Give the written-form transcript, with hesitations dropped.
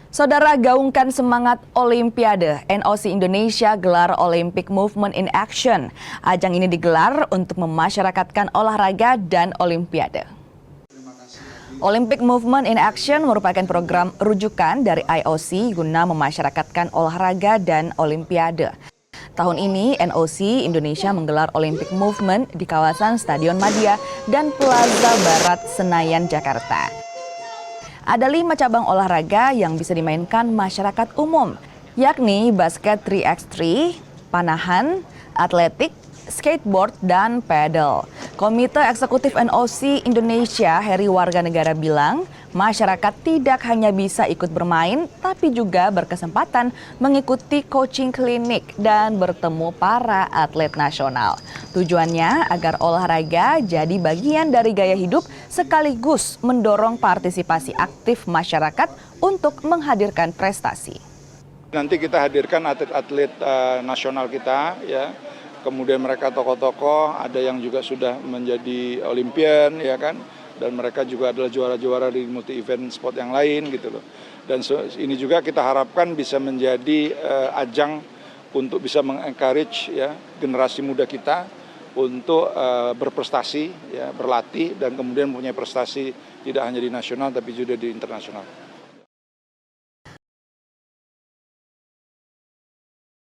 Saudara, gaungkan semangat Olimpiade. NOC Indonesia gelar Olympic Movement in Action. Ajang ini digelar untuk memasyarakatkan olahraga dan Olimpiade. Olympic Movement in Action merupakan program rujukan dari IOC guna memasyarakatkan olahraga dan Olimpiade. Tahun ini, NOC Indonesia menggelar Olympic Movement di kawasan Stadion Madia dan Plaza Barat Senayan, Jakarta. Ada 5 cabang olahraga yang bisa dimainkan masyarakat umum, yakni basket 3x3, panahan, atletik, skateboard, dan pedal. Komite Eksekutif NOC Indonesia, Heri Warganegara bilang, masyarakat tidak hanya bisa ikut bermain, tapi juga berkesempatan mengikuti coaching klinik dan bertemu para atlet nasional. Tujuannya agar olahraga jadi bagian dari gaya hidup sekaligus mendorong partisipasi aktif masyarakat untuk menghadirkan prestasi. Nanti kita hadirkan atlet-atlet nasional kita, ya. Kemudian mereka tokoh-tokoh, ada yang juga sudah menjadi Olimpian, ya kan, dan mereka juga adalah juara-juara di multi event sport yang lain gitu loh. Dan ini juga kita harapkan bisa menjadi ajang untuk bisa mengencourage ya generasi muda kita untuk berprestasi, ya, berlatih dan kemudian punya prestasi tidak hanya di nasional tapi juga di internasional.